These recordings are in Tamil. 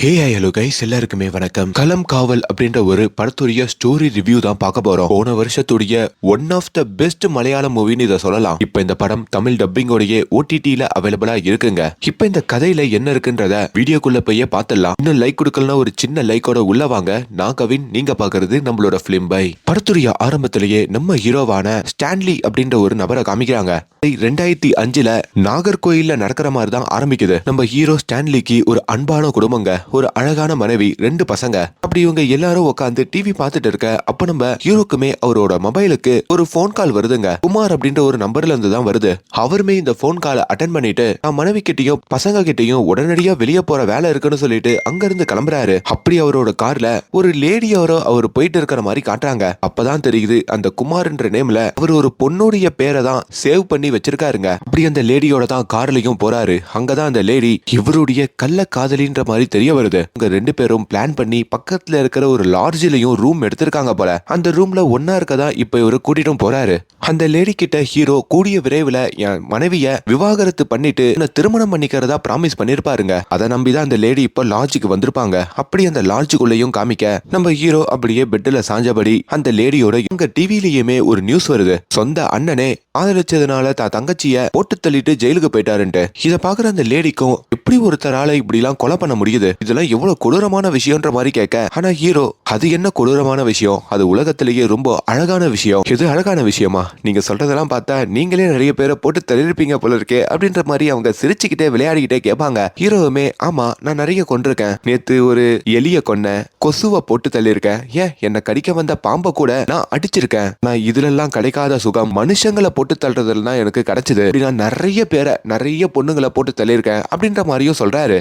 ஹலோ கைஸ், எல்லாருக்குமே வணக்கம். களம் காவல் அப்படின்ற ஒரு படத்துடைய ஸ்டோரி ரிவ்யூ தான் பார்க்க போறோம். போன வருஷத்துடைய ஒன் ஆஃப் த பெஸ்ட் மலையாள மூவின்னு இதை சொல்லலாம். இப்ப இந்த படம் தமிழ் டப்பிங்கோடைய OTT-ல அவைலபிளா இருக்குங்க. இப்ப இந்த கதையில என்ன இருக்குன்றத வீடியோக்குள்ள போய் பார்த்தலாம். இன்னும் லைக் கொடுக்கலன்னா ஒரு சின்ன லைக்கோட உள்ள வாங்க. நான் கவின், நீங்க பாக்குறது நம்மளோட பிலிம் பை. படத்துடைய ஆரம்பத்திலேயே நம்ம ஹீரோவான ஸ்டான்லி அப்படின்ற ஒரு நபரை காமிக்கிறாங்க. 2005ல நாகர்கோயில்ல நடக்கிற மாதிரி தான் ஆரம்பிக்குது. நம்ம ஹீரோ ஸ்டான்லிக்கு ஒரு அன்பான குடும்பங்க, ஒரு அழகான மனைவி, 2 பசங்க. அப்படி இவங்க எல்லாரும் உட்காந்து டிவி பார்த்துட்டு இருக்க அப்ப நம்ம ஹீரோக்குமே அவரோட மொபைலுக்கு ஒரு போன் கால் வருதுங்க. குமார் அப்படின்ற ஒரு நம்பர்ல இருந்து தான் வருது. அவருமே இந்த போன் காலை அட்டன் பண்ணிட்டு நான் மனைவி கிட்டையும் பசங்க கிட்டையும் உடனடியா வெளியே போற வேலை இருக்குன்னு சொல்லிட்டு அங்க இருந்து கிளம்புறாரு. அப்படி அவரோட கார்ல ஒரு லேடியோரோ அவர் போயிட்டு இருக்கிற மாதிரி காட்டுறாங்க. அப்பதான் தெரியுது அந்த குமார்ன்ற நேம்ல அவர் ஒரு பொண்ணுடைய பேரை தான் சேவ் பண்ணி வச்சிருக்காருங்க. அப்படி அந்த லேடியோட தான் கார்லயும் போறாரு. அங்கதான் அந்த லேடி இவருடைய கள்ள காதலின்ற மாதிரி தெரிய வருது. அவங்க 2 பேரும் பிளான் பண்ணி பக்கத்துல இருக்கிற ஒரு லாட்ஜிலையும் ரூம் எடுத்திருக்காங்க போல. அந்த ரூம்ல ஒன்னா இருக்கதா இப்ப இவரு கூட்டிட்டும் போறாரு. அந்த லேடி கிட்ட ஹீரோ கூடிய விரைவில் என் மனைவிய விவாகரத்து பண்ணிட்டு திருமணம் பண்ணிக்கிறதா பிராமிஸ் பண்ணிருப்பாருங்க. அதை நம்பிதான் அந்த லேடி இப்ப லாட்ஜுக்கு வந்திருப்பாங்க. அப்படி அந்த லாட்ஜுக்குள்ளேயும் காமிக்க நம்ம ஹீரோ அப்படியே பெட்ல சாஞ்சபடி அந்த லேடியோட இங்க டிவிலயுமே ஒரு நியூஸ் வருது. சொந்த அண்ணனே ஆதரிச்சதுனால தான் தங்கச்சிய போட்டு தள்ளிட்டு ஜெயிலுக்கு போயிட்டாருன்ட்டு. இதை பாக்குற அந்த லேடிக்கும் எப்படி ஒருத்தரால இப்படி எல்லாம் கொலை பண்ண முடியுது, இதெல்லாம் எவ்வளவு கொடூரமான விஷயம்ன்ற மாதிரி கேட்க, ஆனா ஹீரோ அது என்ன கொடூரமான விஷயம், அது உலகத்திலேயே ரொம்ப அழகான விஷயம். எது அழகான விஷயமா, நீங்க சொல்றதெல்லாம் பார்த்தா நீங்களே நிறைய பேரை போட்டு தள்ளிருப்பீங்க போல இருக்கே அப்படின்ற மாதிரி அவங்க சிரிச்சுக்கிட்டே விளையாடிக்கிட்டே கேட்பாங்க. ஹீரோவுமே ஆமா நான் நிறைய கொண்டிருக்கேன், நேத்து ஒரு எலிய கொன்ன, கொசுவை போட்டு தள்ளிருக்கேன், ஏன் என்ன கடிக்க வந்த பாம்பை கூட நான் அடிச்சிருக்கேன். நான் இதுல எல்லாம் கிடைக்காத சுகம் மனுஷங்களை போட்டு தள்ளுறதுல தான் எனக்கு கிடைச்சது. நான் நிறைய பேரை நிறைய பொண்ணுங்களை போட்டு தள்ளிருக்கேன் அப்படின்ற மாதிரியும் சொல்றாரு.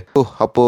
அப்போ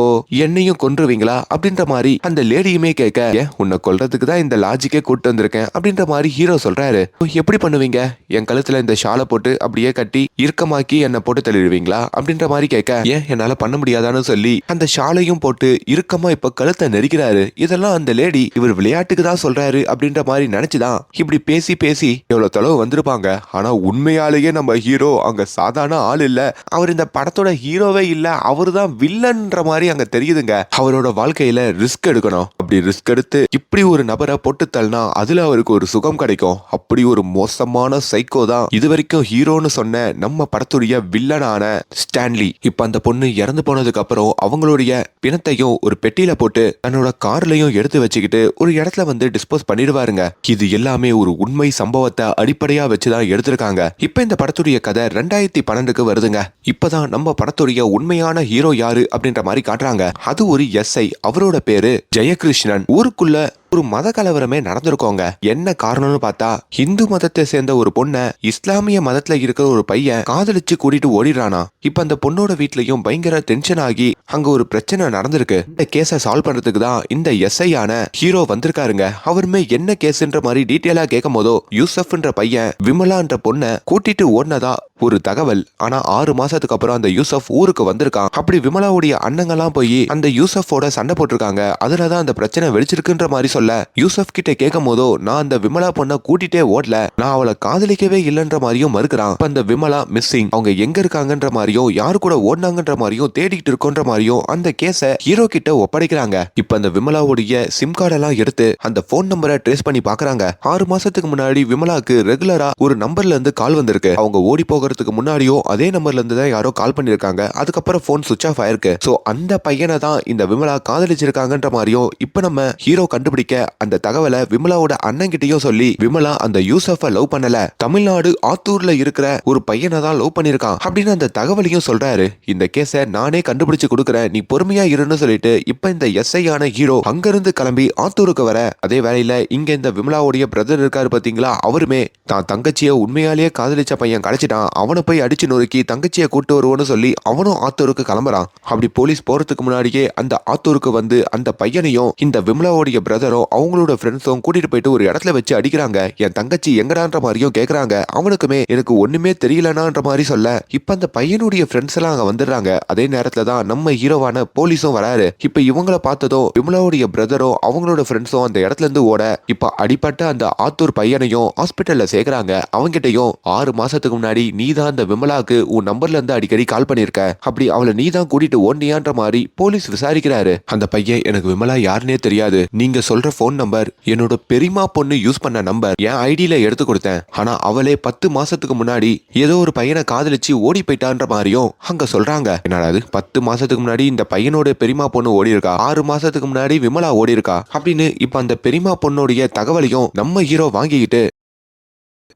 என்னையும் கொன்றுவீங்களா அப்படின்ற மாதிரி அந்த லேடியுமே கேட்க, உன்னை கொல்றதுக்கு தான் இந்த லாஜிக்கே கூட்டு வந்திருக்கேன் அப்படின்ற மாதிரி ஹீரோ சொல்றாரு. எப்படி பண்ணுவீங்க, என் கழுத்துல இந்த ஷாலை போட்டு அப்படியே கட்டி இறுக்கமாக்கி என்ன போட்டு தள்ளிடுவீங்களா அப்படின்ற மாதிரி கேட்க, ஏன் என்னால பண்ண முடியாதான்னு சொல்லி அந்த ஷாலையும் போட்டு இறுக்கமா இப்ப கழுத்தை நெரிக்கிறாரு. இதெல்லாம் அந்த லேடி இவர் விளையாட்டுக்கு தான் சொல்றாரு அப்படின்ற மாதிரி நினைச்சுதான் இப்படி பேசி பேசி எவ்வளவு தொலைவு வந்திருப்பாங்க. ஆனா உண்மையாலேயே நம்ம ஹீரோ அங்க சாதாரண ஆள் இல்ல, அவர் இந்த படத்தோட ஹீரோவே இல்ல, அவரு தான் வில்லன்ற மாதிரி அங்க தெரியுதுங்க. அவரோட வாழ்க்கையில ரிஸ்க் எடுக்கணும். அப்படி ரிஸ்க் எடுத்து இப்படி ஒரு நபரை போட்டு தள்ளினா அதுல அவருக்கு ஒரு சுகம் கிடைக்கும். அப்படி ஒரு மோசமான சைக்கோ தான் இது வரைக்கும் ஹீரோன்னு சொன்ன நம்ம படத்துடைய வில்லனான ஸ்டான்லி. இப்ப அந்த பொண்ணு இறந்து போனதுக்கு அப்புறம் அவங்களுடைய பிணத்தையும் ஒரு பெட்டியில போட்டு தன்னோட கார்லயும் எடுத்து வச்சுக்கிட்டு ஒரு இடத்துல வந்து டிஸ்போஸ் பண்ணிடுவாருங்க. இது எல்லாமே ஒரு உண்மை சம்பவத்தை அடிப்படையா வச்சுதான் எடுத்திருக்காங்க. இப்ப இந்த படத்துடைய கதை 2012க்கு வருதுங்க. இப்பதான் நம்ம படத்துடைய உண்மையான ஹீரோ யாரு அப்படின்ற மாதிரி காட்டுறாங்க. அது ஒரு SI, அவரோட பேரு ஜெயகிருஷ்ணன். ஊருக்குள்ள ஒரு மத கலவரமே நடந்திருக்கோங்க. என்ன காரணம்னு பார்த்தா, இந்து மதத்தை சேர்ந்த ஒரு பொண்ண இஸ்லாமிய மதத்துல இருக்கிற ஒரு பையன் காதலிச்சு கூட்டிட்டு ஓடிடுறானா. இப்ப அந்த பொண்ணோட வீட்லயும் பயங்கர டென்ஷன் ஆகி அங்க ஒரு பிரச்சனை நடந்திருக்கு. இந்த கேஸை சால்வ் பண்றதுக்கு தான் இந்த SI ஆன ஹீரோ வந்திருக்காருங்க. அவருமே என்ன கேஸ்ன்ற மாதிரி டீட்டெயிலா கேட்கும் போதோ யூசப்ன்ற பையன் விமலான்ற பொண்ணை கூட்டிட்டு ஓடினதா ஒரு தகவல். ஆனா 6 மாசத்துக்கு அப்புறம் அந்த யூசப் ஊருக்கு வந்திருக்கான். அப்படி விமலாவுடைய அண்ணங்கெல்லாம் போய் அந்த யூசஃபோட சண்டை போட்டிருக்காங்க. அதுலதான் அந்த பிரச்சனை வெடிச்சிருக்குன்ற மாதிரி சொல்ல, யூசப் கிட்ட கேட்கும் போதோ நான் அந்த விமலா பொண்ணை கூட்டிட்டே ஓடல, நான் அவளை காதலிக்கவே இல்லைன்ற மாதிரியும் மறுக்கிறான். அந்த விமலா மிஸ்ஸிங், அவங்க எங்க இருக்காங்கன்ற மாதிரியும் யாரு கூட ஓடினாங்கன்ற மாதிரியும் தேடிட்டு இருக்கோன்ற மாதிரியும் அந்த கேஸ ஹீரோ கிட்ட ஒப்படைக்கிறாங்க. இப்ப அந்த விமலாவுடைய சிம் கார்டெல்லாம் எடுத்து அந்த போன் நம்பரை ட்ரேஸ் பண்ணி பாக்குறாங்க. 6 மாசத்துக்கு முன்னாடி விமலாக்கு ரெகுலரா ஒரு நம்பர்ல இருந்து கால் வந்திருக்கு. அவங்க ஓடி போகிறதுக்கு முன்னாடியோ அதே நம்பர்ல இருந்து தான் யாரோ கால் பண்ணிருக்காங்க. அதுக்கப்புறம் போன் சுவிட்ச் ஆஃப் ஆயிருக்கு. சோ அந்த பையனை தான் இந்த விமலா காதலிச்சிருக்காங்கன்ற மாதிரியும் இப்ப நம்ம ஹீரோ கண்டுபிடிக்க அந்த தகவலை விமலாவோட அண்ணன் கிட்டயும் சொல்லி, விமலா அந்த யூசஃபை லவ் பண்ணல, தமிழ்நாடு ஆத்தூர்ல இருக்கிற ஒரு பையனை தான் லவ் பண்ணிருக்கான் அப்படின்னு அந்த தகவலையும் சொல்றாரு. இந்த கேஸை நானே கண்டுபிடிச்சு கொடுக்குறேன், நீ பொறுமையா இருன்னு சொல்லிட்டு இப்ப இந்த SI ஆன ஹீரோ அங்கிருந்து கிளம்பி ஆத்தூருக்கு வர, அதே வேளையில இங்க இந்த விமலாவுடைய பிரதர் இருக்காரு பாத்தீங்களா, அவருமே தான் தங்கச்சிய உண்மையாலேயே காதலிச்ச பையன் கிடைச்சிட்டான், அவனை போய் அடிச்சு நொறுக்கி தங்கச்சியை கூட்டு வருவோன்னு சொல்லி அவனும் ஆத்தூருக்கு கிளம்புறான். அப்படி போலீஸ் போறதுக்கு முன்னாடியே அந்த ஆத்தூருக்கு வந்து அந்த பையனையும் இந்த விமலாவுடைய பிரதரும் பிரதரும் அவங்களோட ஃப்ரெண்ட்ஸும் கூட்டிட்டு போயிட்டு ஒரு இடத்துல வச்சு அடிக்கிறாங்க. என் தங்கச்சி எங்கடான்ற மாதிரியும் கேக்குறாங்க. அவனுக்குமே எனக்கு ஒண்ணுமே தெரியலனான்ற மாதிரி சொல்ல இப்ப அந்த பையனுடைய ஃப்ரெண்ட்ஸ் எல்லாம் அங்க வந்துடுறாங்க. அதே நேரத்துல தான் நம்ம ஹீரோவான போலீஸும் வராரு. இப்ப இவங்களை பார்த்ததும் விமலாவுடைய பிரதரும் அவங்களோட ஃப்ரெண்ட்ஸும் அந்த இடத்துல இருந்து ஓட இப்ப அடிப்பட்ட அந்த ஆத்தூர் பையனையும் ஹாஸ்பிட்டல்ல சேர்க்கறாங்க. அவங்கிட்டையும் 6 மாசத்துக்கு முன்னாடி நீதான் அந்த விமலாக்கு உன் நம்பர்ல இருந்து அடிக்கடி கால் பண்ணிருக்க, அப்படி அவளை நீதான் கூட்டிட்டு ஓடியான்ற மாதிரி போலீஸ் விசாரிக்கிறாரு. அந்த பையன் எனக்கு விமலா யாருன்னே தெரியாது, நீங்க சொல்ற போன் நம்பர் என்னோட பெரியமா பொண்ணு யூஸ் பண்ண நம்பர், என் ஐடியில எடுத்து கொடுத்தேன். ஆனா அவளே 10 மாசத்துக்கு முன்னாடி ஏதோ ஒரு பையனை காதலிச்சு ஓடி போயிட்டான்ற மாதிரியும் அங்க சொல்றாங்க. என்னடா 10 மாசத்துக்கு முன்னாடி இந்த பையனோட பெரியமா பொண்ணு ஓடி இருக்கா, 6 மாசத்துக்கு முன்னாடி விமலா ஓடி இருக்கா அப்படின்னு இப்ப அந்த பெரியமா பொண்ணுடைய தகவலையும் நம்ம ஹீரோ வாங்கிக்கிட்டு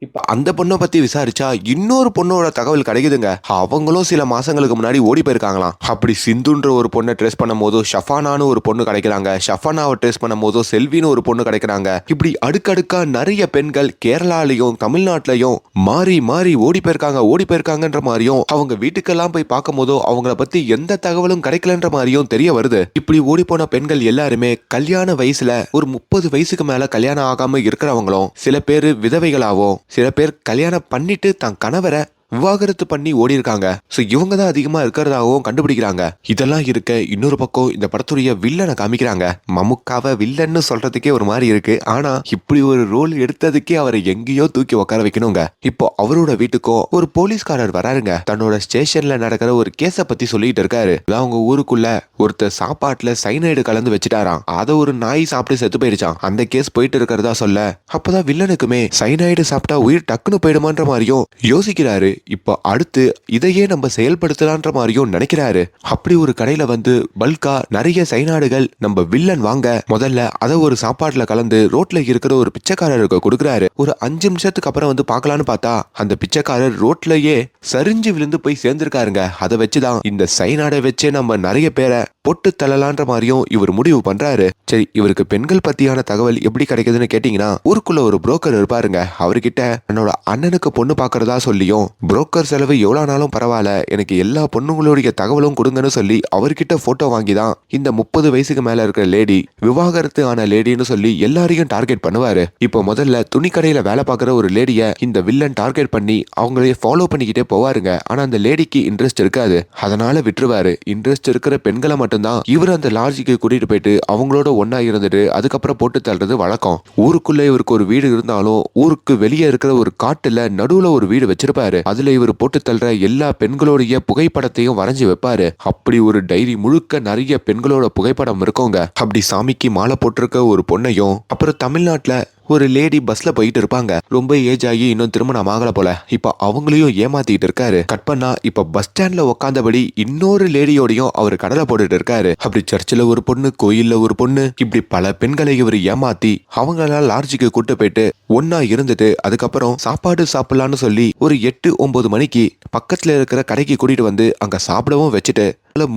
இப்ப அந்த பொண்ணை பத்தி விசாரிச்சா இன்னொரு பொண்ணோட தகவல் கிடைக்குதுங்க. அவங்களும் சில மாசங்களுக்கு முன்னாடி ஓடி போயிருக்காங்களாம். அப்படி சிந்துன்ற ஒரு பொண்ணை ட்ரேஸ் பண்ணும் போது ஷஃபானான்னு ஒரு பொண்ணு கிடைக்கிறாங்க. ஷஃபானாவை ட்ரேஸ் பண்ணும் போது செல்வின்னு ஒரு பொண்ணு கிடைக்கிறாங்க. இப்படி அடுக்கடுக்கா நிறைய பெண்கள் கேரளாலையும் தமிழ்நாட்டிலையும் மாறி மாறி ஓடி போயிருக்காங்கன்ற மாதிரியும் அவங்க வீட்டுக்கெல்லாம் போய் பார்க்கும் போதோ அவங்கள பத்தி எந்த தகவலும் கிடைக்கலன்ற மாதிரியும் தெரிய வருது. இப்படி ஓடி போன பெண்கள் எல்லாருமே கல்யாண வயசுல ஒரு 30 வயசுக்கு மேல கல்யாணம் ஆகாம இருக்கிறவங்களும், சில பேர் விதவைகளாவும், சில பேர் கல்யாணம் பண்ணிட்டு தன் கணவரை விவாகரத்து பண்ணி ஓடி இருக்காங்க. சோ இவங்க தான் அதிகமா இருக்கிறதாகவும் கண்டுபிடிக்கிறாங்க. இதெல்லாம் இருக்க இன்னொரு பக்கம் இந்த படத்துடைய வில்லனை காமிக்கிறாங்க. மமுக்காவை வில்லன்னு சொல்றதுக்கே ஒரு மாதிரி இருக்கு. ஆனா இப்படி ஒரு ரோல் எடுத்ததுக்கே அவரை எங்கேயோ தூக்கி உட்கார வைக்கணுங்க. இப்போ அவரோட வீட்டுக்கும் ஒரு போலீஸ்காரர் வராருங்க. தன்னோட ஸ்டேஷன்ல நடக்கிற ஒரு கேஸ பத்தி சொல்லிட்டு இருக்காரு. அவங்க ஊருக்குள்ள ஒருத்தர் சாப்பாட்டுல சைனைடு கலந்து வச்சுட்டாராம். அதை ஒரு நாய் சாப்பிட்டு செத்து போயிடுச்சான். அந்த கேஸ் போயிட்டு இருக்கிறதா சொல்ல அப்பதான் வில்லனுக்குமே சைனைடு சாப்பிட்டா உயிர் டக்குன்னு போயிடுமான்ற மாதிரியும் யோசிக்கிறாரு. இப்போ அடுத்து இதையே நம்ம செயல்படுத்தலான்ற மாதிரியும் நினைக்கிறாரு. அப்படி ஒரு கடையில வந்து பல்கா நிறைய சைனாடுகள் நம்ம வில்லன் வாங்க முதல்ல அதை ஒரு சாப்பாட்டுல கலந்து ரோட்ல இருக்கிற ஒரு பிச்சைக்காரருக்கு கொடுக்குறாரு. ஒரு 5 நிமிஷத்துக்கு அப்புறம் வந்து பார்க்கலான்னு பார்த்தா அந்த பிச்சைக்காரர் ரோட்லயே சரிஞ்சு விழுந்து போய் சேர்ந்திருக்காருங்க. அதை வச்சுதான் இந்த சைனாடை வச்சே நம்ம நிறைய பேரை பொட்டு தள்ளலான்ற மாதிரியும் இவர் முடிவு பண்றாரு. சரி, இவருக்கு பெண்கள் பத்தியான தகவல் எப்படி கிடைக்குதுன்னு கேட்டீங்கன்னா ஊருக்குள்ள ஒரு புரோக்கர் இருப்பாருங்க. அவர்கிட்ட என்னோட அண்ணனுக்கு பொண்ணு பாக்குறதா சொல்லியும் புரோக்கர் செலவு எவ்வளவு நாளும் பரவாயில்ல, எனக்கு எல்லா பொண்ணுங்களுடைய தகவலும் கொடுங்கன்னு சொல்லி அவர்கிட்ட போட்டோ வாங்கிதான் இந்த 30 வயசுக்கு மேல இருக்கிற லேடி விவாகரத்து ஆன லேடின்னு சொல்லி எல்லாரையும் டார்கெட் பண்ணுவாரு. இப்போ முதல்ல துணிக்கடையில வேலை பார்க்குற ஒரு லேடிய இந்த வில்லன் டார்கெட் பண்ணி அவங்களே ஃபாலோ பண்ணிக்கிட்டே போவாருங்க. ஆனா அந்த லேடிக்கு இன்ட்ரெஸ்ட் இருக்காது, அதனால விட்டுருவாரு. இன்ட்ரெஸ்ட் இருக்கிற பெண்களை மட்டும்தான் இவர் அந்த லாட்ஜுக்கு கூட்டிட்டு போயிட்டு அவங்களோட ஒன்னா இருந்துட்டு அதுக்கப்புறம் போட்டு தள்ளுறது வழக்கம். ஊருக்குள்ள இவருக்கு ஒரு வீடு இருந்தாலும் ஊருக்கு வெளியே இருக்கிற ஒரு காட்டுல நடுவுல ஒரு வீடு வச்சிருப்பாரு. அதுல இவர் போட்டு தள்ளுற எல்லா பெண்களுடைய புகைப்படத்தையும் வரைஞ்சு வைப்பாரு. அப்படி ஒரு டைரி முழுக்க நிறைய பெண்களோட புகைப்படம் இருக்குங்க. அப்படி சாமிக்கு மாலை போட்டிருக்க ஒரு பொண்ணையும், அப்புறம் தமிழ்நாட்டுல ஒரு லேடி பஸ்ல போயிட்டு இருப்பாங்க. ரொம்ப ஏஜ் ஆகி இன்னும் திருமணம் ஆகல போல. இப்ப அவங்களையும் ஏமாத்திட்டு இருக்காரு. கட் பண்ணா இப்ப பஸ் ஸ்டாண்ட்ல உட்காந்தபடி இன்னொரு லேடியோடையும் அவர் கடலை போட்டுட்டு இருக்காரு. அப்படி சர்ச்சில் ஒரு பொண்ணு, கோயில்ல ஒரு பொண்ணு, இப்படி பல பெண்களை இவர் ஏமாத்தி அவங்களால லாட்ஜுக்கு கூட்டு போயிட்டு ஒன்னா இருந்துட்டு அதுக்கப்புறம் சாப்பாடு சாப்பிடலான்னு சொல்லி ஒரு 8-9 மணிக்கு பக்கத்துல இருக்கிற கடைக்கு கூட்டிட்டு வந்து அங்க சாப்பிடவும் வச்சுட்டு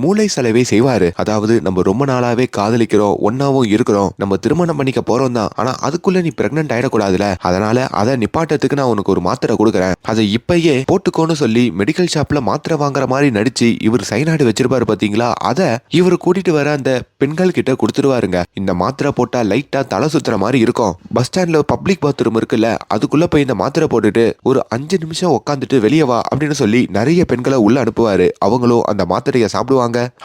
மூளை செலவே செய்வாரு. அதாவது நம்ம ரொம்ப நாளாவே காதலிக்கிறோம், ஒன்னாவும் இருக்கிறோம், நம்ம திருமணம் பண்ணிக்க போறோம் தான், ஆனா அதுக்குள்ள நீ பிரெக்னன்ட் ஆயிடக்கூடாதுல, அதனால அதை நிப்பாட்டத்துக்கு நான் உனக்கு ஒரு மாத்திரை கொடுக்குறேன், அதை இப்பயே போட்டுக்கோன்னு சொல்லி மெடிக்கல் ஷாப்ல மாத்திரை வாங்குற மாதிரி நடிச்சு இவர் சைனாடு வச்சிருப்பாரு பாத்தீங்களா. அதை இவர் கூட்டிட்டு வர அந்த பெண்கள் கிட்ட கொடுத்துருவாருங்க. இந்த மாத்திரை போட்டா லைட்டா தலை சுத்துற மாதிரி இருக்கும். பஸ் ஸ்டாண்ட்ல பப்ளிக் பாத்ரூம் இருக்குல்ல, அதுக்குள்ள போய் இந்த மாத்திரை போட்டுட்டு ஒரு 5 நிமிஷம் உட்காந்துட்டு வெளியே வா அப்படின்னு சொல்லி நிறைய பெண்களை உள்ள அனுப்புவாரு. அவங்களும் அந்த மாத்திரையை சாப்பிடுவாங்க.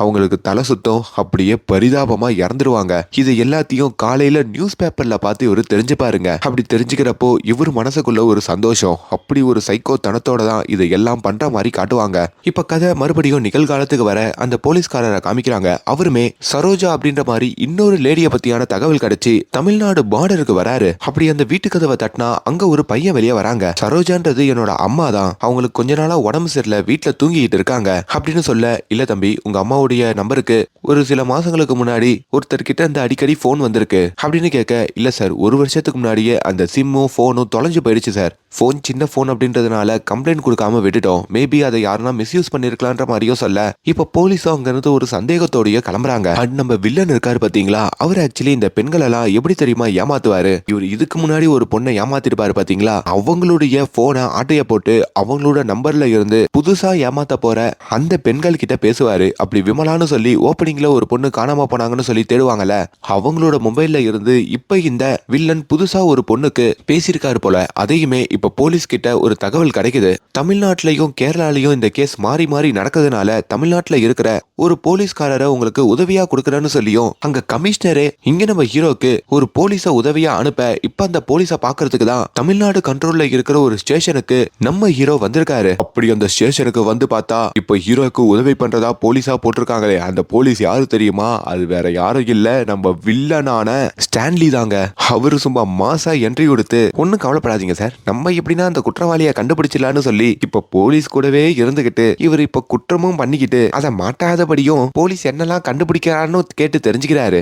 அவங்களுக்கு தலை சுத்தம், அப்படியே பரிதாபமா இறந்துருவாங்க. இது எல்லாத்தையும் காலையில நியூஸ் பேப்பர்ல பார்த்து இவரு தெரிஞ்சுப்பாருங்க. அப்படி தெரிஞ்சுக்கிறப்போ இவர் மனசுக்குள்ள ஒரு சந்தோஷம். அப்படி ஒரு சைக்கோ தனத்தோட தான் இதை எல்லாம் பண்ற மாதிரி காட்டுவாங்க. இப்ப கதை மறுபடியும் நிகழ்காலத்துக்கு வர அந்த போலீஸ்காரரை காமிக்கிறாங்க. அவருமே சரோஜா அப்படின்ற மாதிரி இன்னொரு லேடிய பத்தியான தகவல் கிடைச்சி தமிழ்நாடு பார்டருக்கு வராரு. அப்படி அந்த வீட்டு கதவை தட்டினா அங்க ஒரு பையன் வெளியே வராங்க. சரோஜான்றது என்னோட அம்மா தான், அவங்களுக்கு கொஞ்ச நாளா உடம்பு சரியில்லை, வீட்டுல தூங்கிட்டு இருக்காங்க அப்படின்னு சொல்ல, இல்ல தம்பி, உங்க அம்மாவுடைய நம்பருக்கு ஒரு சில மாசங்களுக்கு முன்னாடி ஒருத்தர் கிட்ட இந்த அடிக்கடி போன் வந்திருக்கு அப்படின்னு கேட்க, இல்ல சார், 1 வருஷத்துக்கு முன்னாடியே அந்த சிம்மும் போனும் தொலைஞ்சு போயிடுச்சு சார், போன் சின்ன போன் அப்படின்றதுனால கம்ப்ளைண்ட் கொடுக்காம விட்டுட்டோம். மேபி அதை யாருன்னா மிஸ்யூஸ் பண்ணிருக்கலான்ற மாதிரியும் சொல்ல இப்ப போலீஸும் அங்க இருந்து ஒரு சந்தேகத்தோடய கிளம்புறாங்க. அண்ட் நம்ம வில்லன் இருக்காரு பாத்தீங்களா, அவர் ஆக்சுவலி இந்த பெண்கள் எல்லாம் எப்படி தெரியுமா ஏமாத்துவாரு. இவர் இதுக்கு முன்னாடி ஒரு பொண்ணை ஏமாத்திருப்பாரு பாத்தீங்களா, அவங்களுடைய போனை ஆட்டைய போட்டு அவங்களோட நம்பர்ல இருந்து புதுசா ஏமாத்த போற அந்த பெண்கள் கிட்ட பேசுவாரு. அப்படி விமலான்னு சொல்லி ஓப்பனிங்ல ஒரு பொண்ணு காணாம போனாங்கன்னு சொல்லி தேடுவாங்கல்ல, அவங்களோட மொபைல்ல இருந்து இப்ப இந்த வில்லன் புதுசா ஒரு பொண்ணுக்கு பேசியிருக்காரு போல. அதையுமே இப்ப போலீஸ் கிட்ட ஒரு தகவல் கிடைக்குது. தமிழ்நாட்டிலையும் கேரளாலையும் இந்த கேஸ் மாறி மாறி நடக்கிறதுனால தமிழ்நாட்டுல இருக்கிற ஒரு போலீஸ்காரரை உங்களுக்கு உதவியா கொடுக்கறேன்னு சொல்லியும் அங்க கமிஷனரே இங்க நம்ம ஹீரோக்கு ஒரு போலீஸ உதவியா அனுப்ப இப்ப அந்த போலீஸ பாக்குறதுக்கு தான் தமிழ்நாடு கண்ட்ரோல்ல இருக்கிற ஒரு ஸ்டேஷனுக்கு நம்ம ஹீரோ வந்திருக்காரு. அப்படி அந்த ஸ்டேஷனுக்கு வந்து பார்த்தா இப்ப ஹீரோக்கு உதவி பண்றதா போலீஸா போட்டிருக்காங்களே, அந்த போலீஸ் யாரு தெரியுமா, அது வேற யாரும் இல்ல நம்ம வில்லனான ஸ்டான்லி தாங்க. அவரு சும்மா மாசா என்ட்ரி கொடுத்து ஒன்னும் கவலைப்படாதீங்க சார், நம்ம எப்படின்னா அந்த குற்றவாளியை கண்டுபிடிச்சலான்னு சொல்லி இப்ப போலீஸ் கூடவே இருந்துகிட்டு இவர் இப்ப குற்றமும் பண்ணிக்கிட்டு அதை மாட்டாதபடியும் போலீஸ் என்னெல்லாம் கண்டுபிடிக்கிறான்னு கேட்டு தெரிஞ்சுக்கிறாரு.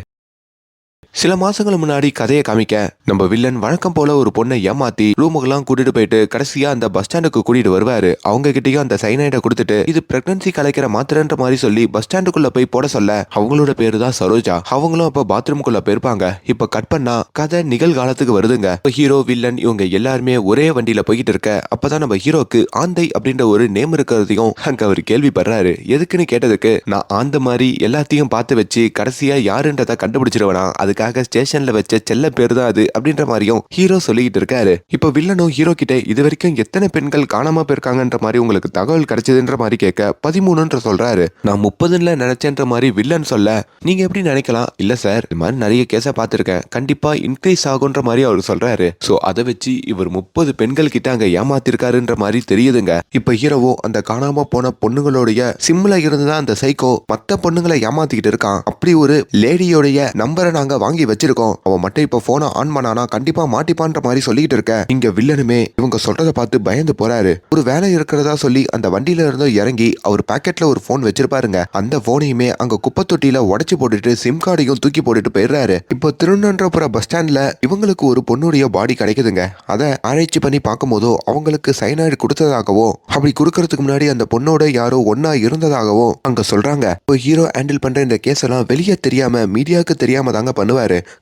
சில மாசங்களுக்கு முன்னாடி கதையை காமிக்க நம்ம வில்லன் வழக்கம் போல ஒரு பொண்ணை ஏமாத்தி ரூமுக்கெல்லாம் கூட்டிட்டு போயிட்டு கடைசியா அந்த பஸ் ஸ்டாண்டுக்கு கூட்டிட்டு வருவாரு. அவங்க கிட்டயும் அந்த சைனைடை கொடுத்துட்டு இது பிரெக்னன்சி கலைக்கிற மாத்திரன்ற மாதிரி சொல்லி பஸ் ஸ்டாண்டுக்குள்ள போய் போட சொல்ல அவங்களோட பேரு தான் சரோஜா. அவங்களும் அப்ப பாத்ரூம்குள்ள போயிருப்பாங்க. இப்ப கட் பண்ணா கதை நிகழ்காலத்துக்கு வருதுங்க. ஹீரோ வில்லன் இவங்க எல்லாருமே ஒரே வண்டியில போயிட்டு இருக்க அப்பதான் நம்ம ஹீரோக்கு ஆந்தை அப்படின்ற ஒரு நேம் இருக்கிறதையும் அங்க அவர் கேள்விப்படுறாரு. எதுக்குன்னு கேட்டதுக்கு நான் ஆந்த மாதிரி எல்லாத்தையும் பார்த்து வச்சு கடைசியா யாருன்றத கண்டுபிடிச்சிருவனா, அதுக்காக ஸ்டேஷன்ல வச்ச செல்ல பேரு தான் அது அப்படின்ற மாதிரியும் ஹீரோ சொல்லிட்டு இருக்காரு. இப்ப வில்லனும் ஹீரோ கிட்ட இது வரைக்கும் எத்தனை பெண்கள் காணாம போயிருக்காங்கன்ற மாதிரி உங்களுக்கு தகவல் கிடைச்சதுன்ற மாதிரி கேட்க 13 சொல்றாரு. நான் 30 நினைச்சேன்ற மாதிரி வில்லன் சொல்ல நீங்க எப்படி நினைக்கலாம், இல்ல சார் இது மாதிரி நிறைய கேஸ பார்த்திருக்கேன், கண்டிப்பா இன்க்ரீஸ் ஆகுன்ற மாதிரி அவர் சொல்றாரு. சோ அதை வச்சு இவர் 30 பெண்கள் கிட்ட அங்க ஏமாத்திருக்காருன்ற மாதிரி தெரியுதுங்க. இப்ப ஹீரோவோ அந்த காணாம போன பொண்ணுங்களுடைய சிம்ல இருந்துதான் அந்த சைக்கோ மத்த பொண்ணுங்களை ஏமாத்திக்கிட்டு இருக்கான். அப்படி ஒரு லேடியோடைய நம்பரை நாங்க வாங்கி வச்சிருக்கோம், அவன் மட்டும் இப்ப போனை ஆன் பண்ணானா கண்டிப்பா மாட்டிப்பான்ற மாதிரி சொல்லிட்டு இருக்க இங்க வில்லனுமே இவங்க சொல்றதை பார்த்து பயந்து போறாரு. ஒரு வேலை இருக்கிறதா சொல்லி அந்த வண்டியில இருந்து இறங்கி அவர் பாக்கெட்ல ஒரு போன் வச்சிருப்பாருங்க. அந்த போனையுமே அங்க குப்பை தொட்டியில உடைச்சு போட்டுட்டு சிம் கார்டையும் தூக்கி போட்டுட்டு போயிடுறாரு. இப்போ திருநன்றபுரம் பஸ் ஸ்டாண்ட்ல இவங்களுக்கு ஒரு பொண்ணுடைய பாடி கிடைக்குதுங்க. அதை ஆராய்ச்சி பண்ணி பார்க்கும் போதோ அவங்களுக்கு சைனாய்டு கொடுத்ததாகவோ அப்படி கொடுக்கறதுக்கு முன்னாடி அந்த பொண்ணோட யாரோ ஒன்னா இருந்ததாகவோ அங்க சொல்றாங்க. இப்போ ஹீரோ ஹேண்டில் பண்ற இந்த கேஸ் எல்லாம் வெளியே தெரியாம மீடியாவுக்கு தெரியாம தாங்க பண்ணுவாரு.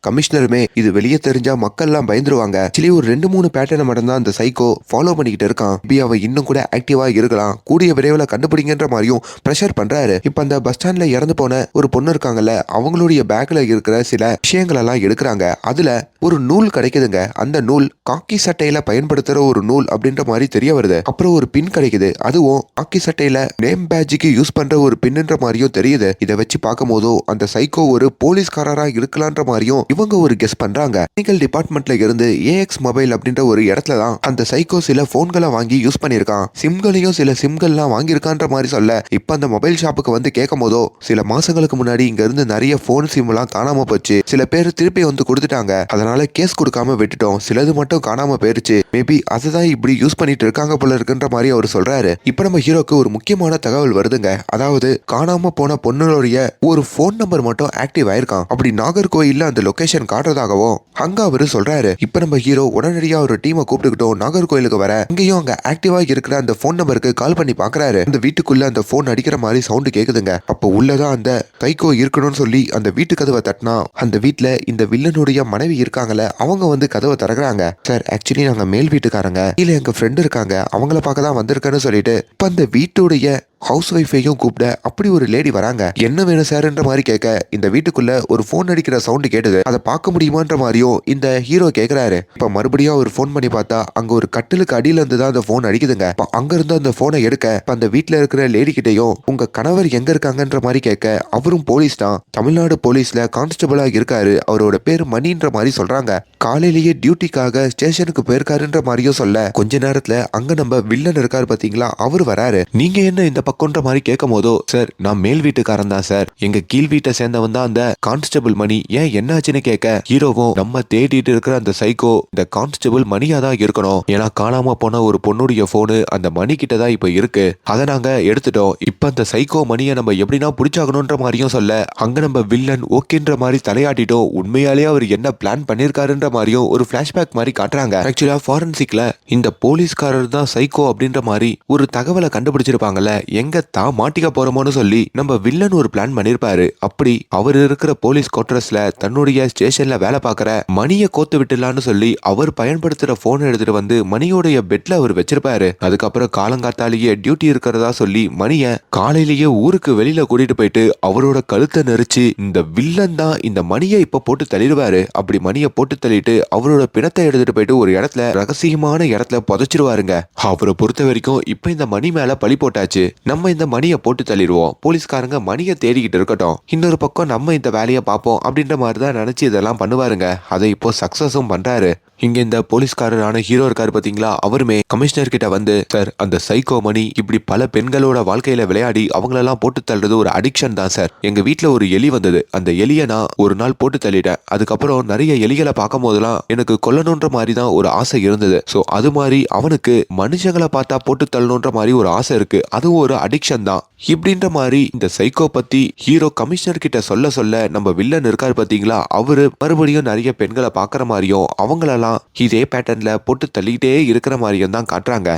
கமிஷனருமே இது வெளியே தெரிஞ்சா மக்கள் எல்லாம் பயந்துருவாங்க. ஆக்சுவலி ஒரு 2-3 பேட்டர்னை மட்டும் தான் அந்த சைக்கோ ஃபாலோ பண்ணிக்கிட்டு இருக்கான். அவ இன்னும் கூட ஆக்டிவா இருக்கலாம், கூடிய விரைவில் கண்டுபிடிங்கன்ற மாதிரியும் பிரஷர் பண்றாரு. இப்ப அந்த பஸ் ஸ்டாண்ட்ல இறந்து போன ஒரு பொண்ணு இருக்காங்கல்ல, அவங்களுடைய பேக்ல இருக்கிற சில விஷயங்கள் எல்லாம் எடுக்கிறாங்க. அதுல ஒரு நூல் கிடைக்குதுங்க. அந்த நூல் காக்கி சட்டையில பயன்படுத்துற ஒரு நூல் அப்படின்ற மாதிரி தெரிய வருது. அப்புறம் ஒரு பின் கிடைக்குது, அதுவும் காக்கி சட்டையில நேம் பேட்ஜுக்கு யூஸ் பண்ற ஒரு பின்ன்ற மாதிரியும் தெரியுது. இதை வச்சு பார்க்கும் போதோ அந்த சைக்கோ ஒரு போலீஸ்காரரா இருக்கலான்ற மாதிரியும் இவங்க ஒரு கெஸ் பண்றாங்க. டெக்னிக்கல் டிபார்ட்மெண்ட்ல இருந்து ஏஎக்ஸ் மொபைல் அப்படின்ற ஒரு இடத்துல தான் அந்த சைக்கோ சில போன்களை வாங்கி யூஸ் பண்ணிருக்கான். சிம்களையும் சில சிம்கள்லாம் வாங்கியிருக்கான்ற மாதிரி சொல்ல இப்ப அந்த மொபைல் ஷாப்புக்கு வந்து கேட்கும் போதோ சில மாசங்களுக்கு முன்னாடி இங்க இருந்து நிறைய போன் சிம் எல்லாம் காணாம போச்சு, சில பேர் திருப்பி வந்து கொடுத்துட்டாங்க, அதனால கேஸ் கொடுக்காம விட்டுட்டோம், சிலது மட்டும் காணாம போயிருச்சு, மேபி அதுதான் இப்படி யூஸ் பண்ணிட்டு இருக்காங்க போல இருக்குன்ற மாதிரி அவர் சொல்றாரு. இப்ப நம்ம ஹீரோக்கு ஒரு முக்கியமான தகவல் வருதுங்க. அதாவது காணாம போன பொண்ணுடைய ஒரு போன் நம்பர் மட்டும் ஆக்டிவ் ஆயிருக்கான். அப்படி நாகர்கோயில்ல அந்த லொகேஷன் காட்டுறதாகவும் அங்க அவரு சொல்றாரு. இப்ப நம்ம ஹீரோ உடனடியா ஒரு டீமை கூப்பிட்டுக்கிட்டோம் நாகர்கோயிலுக்கு வர. அங்கேயும் அங்க ஆக்டிவா இருக்கிற அந்த போன் நம்பருக்கு கால் பண்ணி பாக்குறாரு. அந்த வீட்டுக்குள்ள அந்த போன் அடிக்கிற மாதிரி சவுண்ட் கேக்குதுங்க. அப்ப உள்ளதான் அந்த சைக்கோ இருக்கணும்னு சொல்லி அந்த வீட்டு கதவை தட்டினா அந்த வீட்டுல இந்த வில்லனுடைய மனைவி இருக்காங்கல்ல, அவங்க வந்து கதவை திறக்கிறாங்க. சார் ஆக்சுவலி நாங்க மேல் வீட்டுக்காரங்க, இல்ல எங்க ஃப்ரெண்ட் இருக்காங்க, அவங்கள பார்க்க தான் வந்திருக்கேன்னு சொல்லிட்டு இப்ப அந்த வீட்டுடைய ஹவுஸ் ஒய்ஃபையும் கூப்பிட அப்படி ஒரு லேடி வராங்க. என்ன வேணும் சார்ன்ற மாதிரி கேட்க இந்த வீட்டுக்குள்ள ஒரு போன் அடிக்கிற சவுண்ட் கேட்டது, அதை பார்க்க முடியுமான்ற மாதிரியும் இந்த ஹீரோ கேக்குறாரு. இப்ப மறுபடியும் ஒரு போன் பண்ணி பார்த்தா அங்க ஒரு கட்டிலுக்கு அடியில இருந்து தான் அந்த போன் அடிக்குதுங்க. அங்க இருந்து அந்த போனை எடுக்க அந்த வீட்டுல இருக்கிற லேடி கிட்டையும் உங்க கணவர் எங்க இருக்காங்கன்ற மாதிரி கேட்க அவரும் போலீஸ் தான், தமிழ்நாடு போலீஸ்ல கான்ஸ்டபிளா இருக்காரு, அவரோட பேர் மணின்ற மாதிரி சொல்றாங்க. காலையிலேயே டியூட்டிக்காக ஸ்டேஷனுக்கு போயிருக்காருன்ற மாதிரியும் சொல்ல கொஞ்ச நேரத்துல அங்க நம்ம வில்லன் இருக்காரு பாத்தீங்களா, அவர் வராரு. நீங்க என்ன இந்த பக்கம்ன்ற மாதிரி கேட்கும் போதோ, சார் நான் மேல் வீட்டுக்காரன் தான் சார், எங்க கீழ் வீட்டை சேர்ந்தவன் தான் அந்த கான்ஸ்டபிள் மணி, ஏன் என்னாச்சுன்னு கேட்க ஹீரோவும் நம்ம தேடிட்டு இருக்கிற அந்த சைக்கோ இந்த கான்ஸ்டபிள் மணியா தான் இருக்கணும், ஏன்னா காணாம போன ஒரு பொண்ணுடைய போனு அந்த மணி கிட்ட தான் இப்ப இருக்கு, அதை நாங்க எடுத்துட்டோம், இப்ப அந்த சைக்கோ மணியை நம்ம எப்படின்னா பிடிச்சாகணும்ன்ற மாதிரியும் சொல்ல அங்க நம்ம வில்லன் ஓகேன்ற மாதிரி தலையாட்டிட்டோம். உண்மையாலேயே அவர் என்ன பிளான் பண்ணிருக்காருன்ற மாதிரியும் ஒரு பிளாஷ்பேக் மாதிரி காட்டுறாங்க. ஆக்சுவலா ஃபாரன்சிக்ல இந்த போலீஸ்காரர் தான் சைக்கோ அப்படின்ற மாதிரி ஒரு தகவலை கண்டுபிடிச்சிருப்பாங்கல்ல, எங்க தான் மாட்டிக்க போறோமோன்னு சொல்லி நம்ம வில்லன் ஒரு பிளான் பண்ணிருப்பாரு. அப்படி அவர் இருக்கிற போலீஸ் குவார்டர்ஸ்ல தன்னுடைய ஸ்டேஷன்ல வேலை பார்க்கற மணியை கோத்து விட்டுலான்னு சொல்லி அவர் பயன்படுத்துற போன் எடுத்துட்டு வந்து மணியோடைய பெட்ல அவர் வச்சிருப்பாரு. அதுக்கப்புறம் காலங்காத்தாலேயே டியூட்டி இருக்கிறதா சொல்லி மணிய காலையிலேயே ஊருக்கு வெளியில கூட்டிட்டு போயிட்டு அவரோட கழுத்தை நெரிச்சு இந்த வில்லன் தான் இந்த மணியை இப்ப போட்டு தள்ளிடுவாரு. அப்படி மணியை போட்டு தள்ளிட்டு அவரோட பிணத்தை எடுத்துட்டு போயிட்டு ஒரு இடத்துல ரகசியமான இடத்துல புதைச்சிருவாருங்க. அவரை பொறுத்த வரைக்கும் இப்ப இந்த மணி மேல பழி போட்டாச்சு, நம்ம இந்த மணியை போட்டு தள்ளிடுவோம், போலீஸ்காரங்க மணியை தேடிக்கிட்டு இருக்கட்டும், இன்னொரு பக்கம் நம்ம இந்த வேலையை பார்ப்போம் அப்படின்ற மாதிரி தான் நினைச்சு இதெல்லாம் பண்ணுவாருங்க. அதை இப்போ சக்சஸும் பண்றாரு. இங்க இந்த போலீஸ்காரரான ஹீரோ இருக்காரு பாத்தீங்களா, அவருமே கமிஷனர் கிட்ட வந்து, சார் அந்த சைக்கோ மணி இப்படி பல பெண்களோட வாழ்க்கையில விளையாடி அவங்களெல்லாம் போட்டு தள்ளுறது ஒரு அடிக்ஷன் தான் சார், எங்க வீட்டுல ஒரு எலி வந்தது, அந்த எலியை நான் ஒரு நாள் போட்டு தள்ளிட்டேன், அதுக்கப்புறம் நிறைய எலிகளை பார்க்கும் போதெல்லாம் எனக்கு கொல்லணுன்ற மாதிரி தான் ஒரு ஆசை இருந்தது, சோ அது மாதிரி அவனுக்கு மனுஷங்களை பார்த்தா போட்டு தள்ளணுன்ற மாதிரி ஒரு ஆசை இருக்கு, அதுவும் ஒரு அடிக்ஷன் தான் இப்படின்ற மாதிரி இந்த சைக்கோ பத்தி ஹீரோ கமிஷனர் கிட்ட சொல்ல சொல்ல நம்ம வில்லன் இருக்காரு பாத்தீங்களா, அவரு மறுபடியும் நிறைய பெண்களை பாக்குற மாதிரியும் அவங்களெல்லாம் இதே பேட்டர்ன்ல போட்டு தள்ளிட்டே இருக்கிற மாதிரியும் தான் காட்டுறாங்க.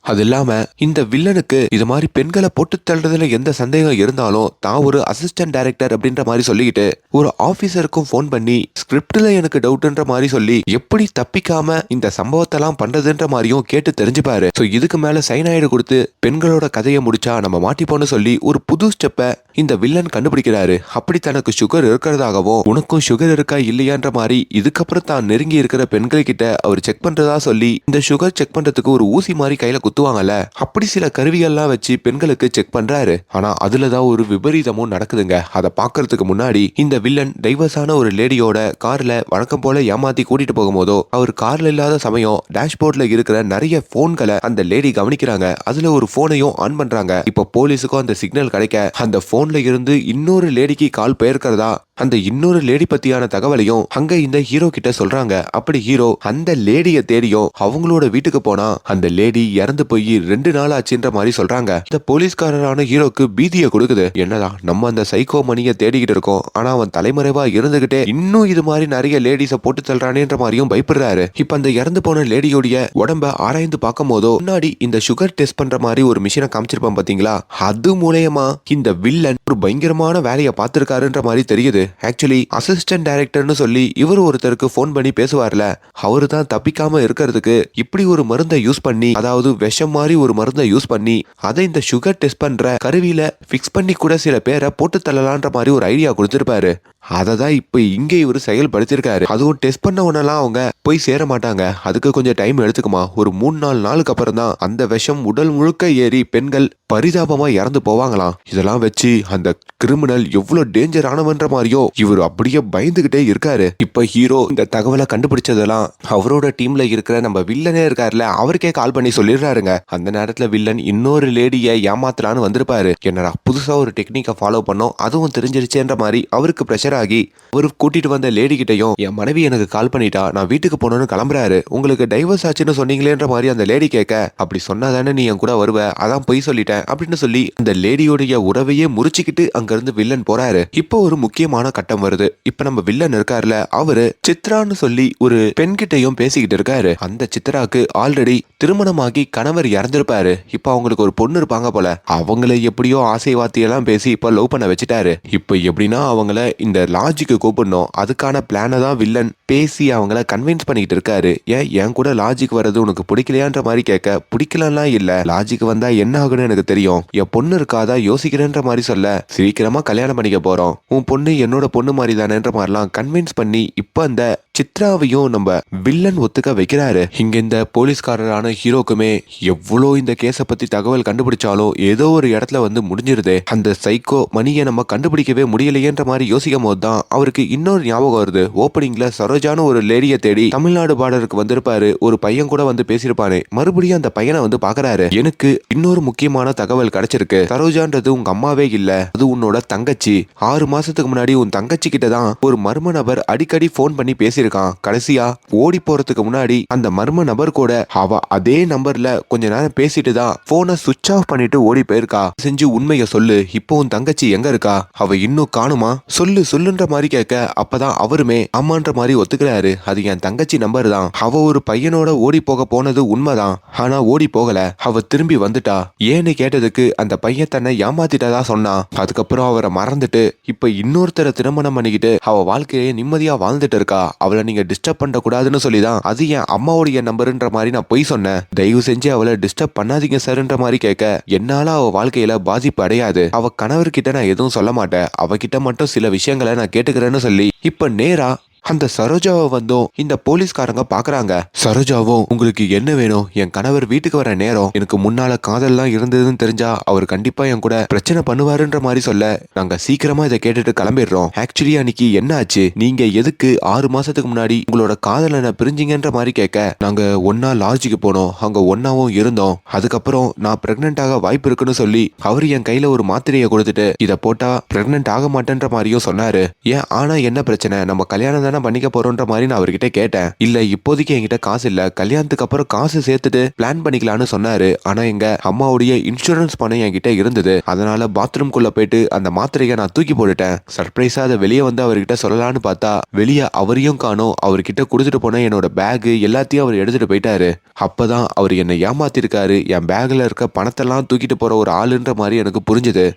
அது இல்லாம இந்த வில்லனுக்கு இது மாதிரி பெண்களை போட்டு தள்ளுறதுல எந்த சந்தேகம் இருந்தாலும் தான் ஒரு அசிஸ்டன்ட் டைரக்டர் அப்படின்ற மாதிரி சொல்லிக்கிட்டு ஒரு ஆபீசருக்கும் போன் பண்ணி ஸ்கிரிப்ட்ல எனக்கு டவுட்ன்ற மாதிரி சொல்லி எப்படி தப்பிக்காம இந்த சம்பவத்தை எல்லாம் பண்றதுன்ற மாதிரியும் கேட்டு தெரிஞ்சுப்பாரு. சோ இதுக்கு மேல சைனாய்டு கொடுத்து பெண்களோட கதையை முடிச்சா நம்ம மாட்டிப்போன்னு சொல்லி ஒரு புது ஸ்டெப்பை இந்த வில்லன் கண்டுபிடிக்கிறாரு. அப்படி தனக்கு சுகர் இருக்கிறதாகவும் உனக்கும் சுகர் இருக்கா இல்லையான்ற மாதிரி இதுக்கப்புறம் தான் நெருங்கி இருக்கிற பெண்கள் கிட்ட அவர் செக் பண்றதா சொல்லி இந்த சுகர் செக் பண்றதுக்கு ஒரு ஊசி மாதிரி கையில குத்துவாங்கல்ல, அப்படி சில கருவியெல்லாம் வச்சு பெண்களுக்கு செக் பண்றாரு. ஆனா அதுலதான் ஒரு விபரீதமும் நடக்குதுங்க. அதை பாக்குறதுக்கு முன்னாடி இந்த வில்லன் டைவர்ஸான ஒரு லேடியோட கார்ல வழக்கம் போல ஏமாத்தி கூட்டிட்டு போகும்போதோ அவர் கார்ல இல்லாத சமயம் டேஷ்போர்ட்ல இருக்கிற நிறைய போன்களை அந்த லேடி கவனிக்கிறாங்க. அதுல ஒரு போனையும் ஆன் பண்றாங்க. இப்ப போலீஸுக்கும் அந்த சிக்னல் கிடைக்க அந்த போன்ல இருந்து இன்னொரு லேடிக்கு கால் போயிருக்கிறதா அந்த இன்னொரு லேடி பத்தியான தகவலையும் அங்க இந்த ஹீரோ கிட்ட சொல்றாங்க. அப்படி ஹீரோ அந்த லேடிய தேடியும் அவங்களோட வீட்டுக்கு போனா அந்த லேடி இறந்து போய் 2 நாள் ஆச்சுன்ற மாதிரி சொல்றாங்க. இந்த போலீஸ்காரரான ஹீரோக்கு பீதியை கொடுக்குது. என்னடா நம்ம அந்த சைக்கோ மணியை தேடிக்கிட்டு இருக்கோம், ஆனா அவன் தலைமறைவா இருந்துகிட்டே இன்னும் இது மாதிரி நிறைய லேடிஸ போட்டு தள்ளுறானேன்ற மாதிரியும் பயப்படுறாரு. இப்ப அந்த இறந்து போன லேடியோடைய உடம்ப ஆராய்ந்து பார்க்கும் போதோ முன்னாடி இந்த சுகர் டெஸ்ட் பண்ற மாதிரி ஒரு மிஷினை காமிச்சிருப்பான் பாத்தீங்களா, அது மூலயமா இந்த வில்லன் ஒரு பயங்கரமான வேலையை பார்த்திருக்காருன்ற மாதிரி தெரியுது. ஆக்சுவலி அசிஸ்டன்ட் டைரக்டர்னு சொல்லி இவர் ஒருத்தருக்கு போன் பண்ணி பேசுவார்ல, அவரு தான் தப்பிக்காம இருக்கிறதுக்கு இப்படி ஒரு மருந்தை யூஸ் பண்ணி, அதாவது விஷம் மாதிரி ஒரு மருந்தை யூஸ் பண்ணி அதை இந்த சுகர் டெஸ்ட் பண்ற கருவியில பிக்ஸ் பண்ணி கூட சில பேரை போட்டு தள்ளலான்ற மாதிரி ஒரு ஐடியா கொடுத்திருப்பாரு. அதை தான் இப்ப இங்க இவரு செயல்படுத்திருக்காரு. அதுவும் டெஸ்ட் பண்ணவனெல்லாம் அவங்க போய் சேர மாட்டாங்க, அதுக்கு கொஞ்சம் டைம் எடுத்துக்குமா. ஒரு 3-4 நாளுக்கு அப்புறம் தான் அந்த விஷம் உடல் முழுக்க ஏறி பெண்கள் பரிதாபமா இறந்து போவாங்களாம். இதெல்லாம் வச்சு அந்த கிரிமினல் எவ்வளவு டேஞ்சர் ஆனவன்ற மாதிரியோ இவர் அப்படியே பயந்துகிட்டே இருக்காரு. இப்ப ஹீரோ இந்த தகவலை கண்டுபிடிச்சதெல்லாம் அவரோட டீம்ல இருக்கிற நம்ம வில்லனே இருக்காருல, அவருக்கே கால் பண்ணி சொல்லிடுறாருங்க. அந்த நேரத்துல வில்லன் இன்னொரு லேடியை ஏமாத்தலான்னு வந்திருப்பாரு. என்னடா புதுசா ஒரு டெக்னிக்கை ஃபாலோ பண்ணோம், அதுவும் தெரிஞ்சிருச்சேன்ற மாதிரி அவருக்கு பிரஷர் ஆகி அவரு கூட்டிட்டு வந்த லேடி கிட்டையும் என் மனைவி எனக்கு கால் பண்ணிட்டா, நான் வீட்டுக்கு போனோன்னு கிளம்புறாரு, உங்களுக்கு டைவர்ஸ் ஆச்சுன்னு சொன்னீங்களேன்ற மாதிரி அந்த லேடி கேட்க, அப்படி சொன்னாதானே நீ என் கூட வருவ, அதான் பொய் சொல்லிட்டேன் அப்படின்னு சொல்லி அந்த லேடியோடைய உறவையே முறிச்சுக்கிட்டு அங்க இருந்து வில்லன் போறாரு. இப்போ ஒரு முக்கியமான கட்டம் வருது. இப்ப நம்ம வில்லன் இருக்காருல, அவரு சித்ரான்னு சொல்லி ஒரு பெண்கிட்டையும் பேசிக்கிட்டு இருக்காரு. அந்த சித்ராக்கு ஆல்ரெடி திருமணமாகி கணவர் இறந்திருப்பாரு. இப்ப அவங்களுக்கு ஒரு பொண்ணு இருப்பாங்க போல, அவங்களை எப்படியோ ஆசை வார்த்தையெல்லாம் பேசி இப்ப லவ் பண்ண வச்சுட்டாரு. இப்ப எப்படின்னா அவங்கள இந்த லாஜிக்கு கூப்பிடணும், அதுக்கான பிளானை தான் வில்லன் பேசி அவங்கள கன்வின்ஸ் பண்ணிக்கிட்டு இருக்காரு. ஏன் என் கூட லாஜிக் வர்றது உனக்கு பிடிக்கலையான்ற மாதிரி கேட்க, பிடிக்கலாம் இல்ல, லாஜிக் வந்தா என்ன ஆகுன்னு எனக்கு தெரியும், என் பொண்ணு இருக்காதா யோசிக்கிறேன்ற மாதிரி சொல்ல, சீக்கிரமா கல்யாணம் பண்ணிக்க போறோம், உன் பொண்ணு என்னோட பொண்ணு மாதிரி தானேன்ற மாதிரிலாம் கன்வின்ஸ் பண்ணி இப்ப அந்த சித்ராவையும் நம்ம வில்லன் ஒத்துக்க வைக்கிறாரு. இங்க இந்த போலீஸ்காரரான ஹீரோக்குமே எவ்வளோ இந்த கேஸ பத்தி தகவல் கண்டுபிடிச்சாலும் ஏதோ ஒரு இடத்துல வந்து முடிஞ்சிருது. அந்த சைக்கோ மணியை நம்ம கண்டுபிடிக்கவே முடியலையேன்ற மாதிரி யோசிக்கும் போது தான் அவருக்கு இன்னொரு ஞாபகம் வருது. ஓப்பனிங்ல சரோஜான ஒரு லேடியை தேடி தமிழ்நாடு பார்டருக்கு வந்திருப்பாரு. ஒரு பையன் கூட வந்து பேசியிருப்பாரு. மறுபடியும் அந்த பையனை வந்து பாக்குறாரு. எனக்கு இன்னொரு முக்கியமான தகவல் கிடைச்சிருக்கு. சரோஜான்றது உங்க அம்மாவே இல்ல, அது உன்னோட தங்கச்சி. 6 மாசத்துக்கு முன்னாடி உன் தங்கச்சி கிட்ட தான் ஒரு மர்ம நபர் அடிக்கடி போன் பண்ணி பேசியிருக்கான். கடைசியா ஓடி போறதுக்கு முன்னாடி அந்த மர்ம நபர் கூட அவ அதே நம்பர்ல கொஞ்ச நேரம் பேசிட்டு தான் போனை சுவிட்ச் ஆஃப் பண்ணிட்டு ஓடி போயிருக்கா. செஞ்சு உண்மைய சொல்லு, இப்போ உன் தங்கச்சி எங்க இருக்கா? அவ இன்னும் காணுமா? சொல்லுன்ற மாதிரி கேட்க அப்பதான் அவருமே அம்மான்ற மாதிரி ஒத்துக்கிறாரு. அது என் தங்கச்சி நம்பர் தான். அவ ஒரு பையனோட ஓடி போக போனது உண்மைதான். ஆனா ஓடி போகல, அவ திரும்பி வந்துட்டா. ஏன்னு கேட்டதுக்கு அந்த பையன் தன்னை ஏமாத்திட்டதா சொன்னான். அதுக்கப்புறம் அவரை மறந்துட்டு இப்ப இன்னொருத்தரை திருமணம் பண்ணிக்கிட்டு அவ வாழ்க்கையை நிம்மதியா வாழ்ந்துட்டு இருக்கா. அவளை நீங்க டிஸ்டர்ப் பண்ண கூடாதுன்னு சொல்லிதான் அது என் அம்மாவுடைய நம்பருன்ற மாதிரி நான் பொய் சொன்னேன். தயவு செஞ்சு அவளை டிஸ்டர்ப் பண்ணாதீங்க சார்ன்ற மாதிரி கேட்க என்னால அவ வாழ்க்கையில பாதிப்பு அடையாது. அவ கணவர்கிட்ட நான் எதுவும் சொல்ல மாட்டேன். அவகிட்ட மட்டும் சில விஷயங்களை நான் கேட்டுக்கிறேன்னு சொல்லி இப்ப நேரா அந்த சரோஜாவை வந்தும் இந்த போலீஸ்காரங்க பாக்குறாங்க. சரோஜாவும் உங்களுக்கு என்ன வேணும்? என் கணவர் வீட்டுக்கு வர நேரம், எனக்கு முன்னால காதல்லாம் இருந்ததுன்னு தெரிஞ்சா அவர் கண்டிப்பா என் கூட பிரச்சனை பண்ணுவாருன்ற மாதிரி சொல்ல நாங்க சீக்கிரமா இதை கேட்டுட்டு கிளம்பிடுறோம். ஆக்சுவலி அன்னைக்கு என்ன ஆச்சு? நீங்க எதுக்கு 6 மாசத்துக்கு முன்னாடி உங்களோட காதலனை பிரிஞ்சிங்கன்ற மாதிரி கேட்க நாங்க ஒன்னா லாட்ஜுக்கு போனோம். அங்க ஒன்னாவும் இருந்தோம். அதுக்கப்புறம் நான் பிரெக்னென்ட் ஆக வாய்ப்பு இருக்குன்னு சொல்லி அவர் என் கையில ஒரு மாத்திரையை கொடுத்துட்டு இதை போட்டா பிரெக்னென்ட் ஆக மாட்டேன்ற மாதிரியும் சொன்னாரு. ஏன் ஆனா என்ன பிரச்சனை? நம்ம கல்யாணம் தானே பண்ணிக்க போறோன்ற மாதிரி நான் அவர்கிட்ட கேட்டேன். இல்ல இப்போதைக்கு என்கிட்ட காசு இல்ல, கல்யாணத்துக்கு அப்புறம் காசு சேர்த்துட்டு பிளான் பண்ணிக்கலாம்னு சொன்னாரு. ஆனா எங்க அம்மாவுடைய இன்சூரன்ஸ் பணம் என்கிட்ட இருந்தது. அதனால பாத்ரூம் குள்ள போயிட்டு அந்த மாத்திரையை நான் தூக்கி போட்டுட்டேன். சர்ப்ரைஸா அதை வெளியே வந்து அவர்கிட்ட சொல்லலாம்னு பார்த்தா வெளியே அவரையும் காணோம். அவர்கிட்ட கொடுத்துட்டு போன என்னோட பேக் எல்லாத்தையும் அவர் எடுத்துட்டு போயிட்டாரு. அப்பதான் அவர் என்னை ஏமாத்திருக்காரு. என் பேக்ல இருக்க பணத்தெல்லாம் தூக்கிட்டு போற ஒரு ஆளுன்ற மாதிரி எனக்கு புரிஞ்சுது.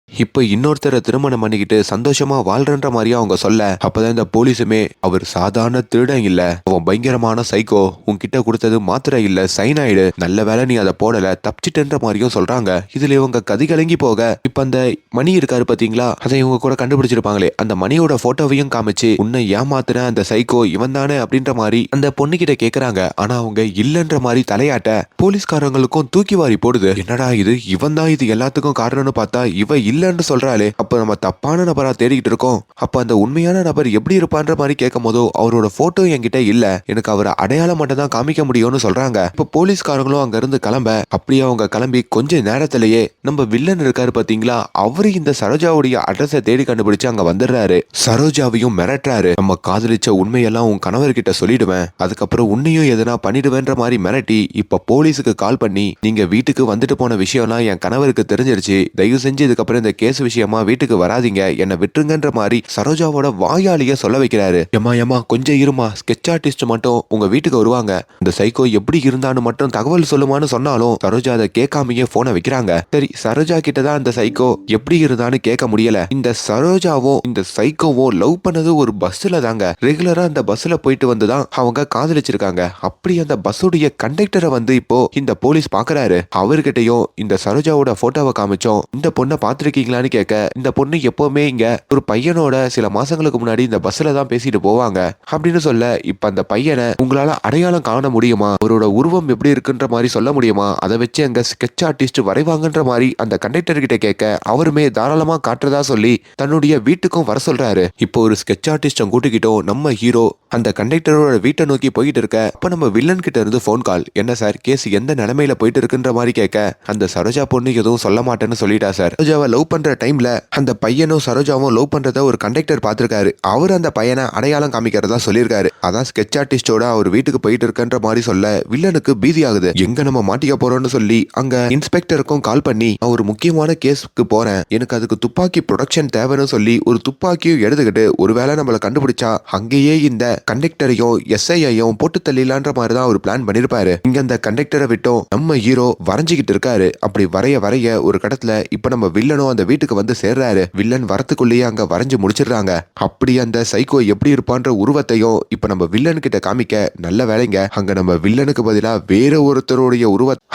இப்ப இன்னொருத்தரை திருமணம் பண்ணிக்கிட்டு சந்தோஷமா வாழ்றன்ற மாதிரியா அவங்க சொல்ல அப்பதான் இந்த போலீஸுமே அவர் சாதாரண திருடன் இல்ல, அவன் பயங்கரமான சைக்கோ. உன்கிட்ட கொடுத்தது மாத்திரை இல்ல, சைனாய்டு. நல்ல வேலை நீ அதை போடல, தப்பிச்சிட்டன்ற மாதிரியும் சொல்றாங்க. இதுல இவங்க கதிகலங்கி போக இப்ப அந்த மணி இருக்காரு பாத்தீங்களா, அதை இவங்க கூட கண்டுபிடிச்சிருப்பாங்களே, அந்த மணியோட போட்டோவையும் காமிச்சு உன்னை ஏமாத்துன அந்த சைக்கோ இவன் தானே அப்படின்ற மாதிரி அந்த பொண்ணு கிட்ட கேக்குறாங்க. ஆனா அவங்க இல்லன்ற மாதிரி தலையாட்ட போலீஸ்காரங்களுக்கும் தூக்கி வாரி போடுது. என்னடா இது, இவன் தான் இது எல்லாத்துக்கும் காரணம்னு பார்த்தா இவ இல்லன்னு சொல்றாளே, அப்ப நம்ம தப்பான நபரா தேடிக்கிட்டு இருக்கோம். அப்ப அந்த உண்மையான நபர் எப்படி இருப்பான்ற மாதிரி கேட்கும் போதோ அவரோட போட்டோ என்கிட்ட இல்ல, எனக்கு அவரை அடையாளம் மட்டும் தான் காமிக்க முடியும்னு சொல்றாங்க. இப்ப போலீஸ்காரங்களும் அங்க இருந்து கிளம்ப அப்படியே அவங்க கிளம்பி கொஞ்ச நேரத்திலேயே நம்ம வில்லன் இருக்காரு பாத்தீங்களா, அவரு இந்த சரோஜாவுடைய அட்ரஸை தேடி கண்டுபிடிச்சு அங்க வந்துடுறாரு. சரோஜாவையும் மிரட்டுறாரு. நம்ம காதலிச்ச உண்மையெல்லாம் உன் கணவர்கிட்ட சொல்லிடுவேன், அதுக்கப்புறம் உன்னையும் எதனா பண்ணிடுவேன்ற மாதிரி மிரட்டி இப்ப போலீஸுக்கு கால் பண்ணி நீங்க வீட்டுக்கு வந்துட்டு போன விஷயம்லாம் என் கணவருக்கு தெரிஞ்சிருச்சு, தயவு செஞ்சு இதுக்கப்புறம் இந்த கேஸ் விஷயமா வீட்டுக்கு வராதீங்க, என்ன விட்டுருங்கன்ற மாதிரி சரோஜாவோட வாயாலேயே சொல்ல வைக்கிறாரு. ஏமா கொஞ்சம் இருமா, ஸ்கெட்ச் ஆர்டிஸ்ட் மட்டும் உங்க வீட்டுக்கு வருவாங்க, இந்த சைக்கோ எப்படி இருந்தான்னு மட்டும் தகவல் சொல்லுமான்னு சொன்னாலும் சரோஜா அதை கேட்காமயே போனை வைக்கிறாங்க. சரி, சரோஜா கிட்டதான் அந்த சைக்கோ எப்படி இருந்தான்னு கேட்க முடியல. இந்த சரோஜாவும் இந்த சைக்கோவும் லவ் பண்ணது ஒரு பஸ்ல தாங்க. ரெகுலரா அந்த பஸ்ல போயிட்டு வந்துதான் அவங்க காதலிச்சிருக்காங்க. அப்படி அந்த பஸ்ஸுடைய கண்டக்டரை வந்து இப்போ இந்த போலீஸ் பாக்குறாரு. அவர்கிட்டயும் இந்த சரோஜாவோட போட்டோவை காமிச்சோம், இந்த பொண்ணை பாத்திருக்கீங்களான்னு கேட்க இந்த பொண்ணு எப்பவுமே இங்க ஒரு பையனோட சில மாசங்களுக்கு முன்னாடி இந்த பஸ்ல தான் பேசிட்டு போவாங்க அப்படின்னு சொல்ல இப்ப அந்த பையனை உங்களால அடையாளம் காண முடியுமா, அவரோட உருவம் எப்படி இருக்குன்ற மாதிரி சொல்ல முடியுமா, அதை வச்சு அங்க ஸ்கெட்ச் ஆர்டிஸ்ட் வரைவாங்கன்ற மாதிரி அந்த கண்டக்டர் கிட்ட கேட்க அவருமே தாராளமா காட்டுறதா சொல்லி தன்னுடைய வீட்டுக்கும் வர சொல்றாரு. இப்போ ஒரு ஸ்கெட்ச் ஆர்டிஸ்ட கூட்டிக்கிட்டோம் நம்ம ஹீரோ அந்த கண்டக்டரோட வீட்டை நோக்கி போயிட்டு இருக்க அப்ப நம்ம வில்லன் கிட்ட இருந்து போன் கால். என்ன சார், கேஸ் எந்த நிலைமையில போயிட்டு இருக்குன்ற மாதிரி கேட்க அந்த சரோஜா பொண்ணு எதுவும் சொல்ல மாட்டேன்னு சொல்லிட்டா சார். சரோஜாவை லவ் பண்ற டைம்ல அந்த பையனும் சரோஜாவும் லவ் பண்றத ஒரு கண்டக்டர் பாத்திருக்காரு. அவர் அந்த பையனை அடையாளம் காமிக்கிறதா சொல்லியிருக்காரு. அதான் ஸ்கெட்ச் ஆர்டிஸ்டோட அவர் வீட்டுக்கு போயிட்டு இருக்கன்ற மாதிரி சொல்ல வில்லனுக்கு பீதி ஆகுது. எங்க நம்ம மாட்டிக்க போறோம்னு சொல்லி அங்க இன்ஸ்பெக்டருக்கும் கால் பண்ணி ஒரு முக்கியமான கேஸ்க்கு போறேன், எனக்கு அதுக்கு துப்பாக்கி ப்ரொடக்ஷன் தேவைன்னு சொல்லி ஒரு துப்பாக்கியும் எடுத்துக்கிட்டு ஒருவேளை நம்மளை கண்டுபிடிச்சா அங்கேயே இந்த கண்டக்டரையும் எஸ்ஐயையும் போட்டு தள்ளிலான்ற மாதிரி தான் அவர் பிளான் பண்ணிருப்பாரு. இங்க அந்த கண்டக்டரை விட்டோம் நம்ம ஹீரோ வரைஞ்சிக்கிட்டு இருக்காரு. அப்படி வரைய ஒரு கடத்துல இப்ப நம்ம வில்லனும் அந்த வீட்டுக்கு வந்து சேர்றாரு. வில்லன் வரத்துக்குள்ளேயே அங்க வரைஞ்சு முடிச்சிடுறாங்க. அப்படி அந்த சைக்கோ எப்படி இருப்பான்ற உருவத்தையும் இப்ப நம்ம வில்லன் கிட்ட காமிக்க நல்ல வேலைங்க. அங்க நம்ம வில்லனுக்கு பதிலா வேற ஒருத்தருடைய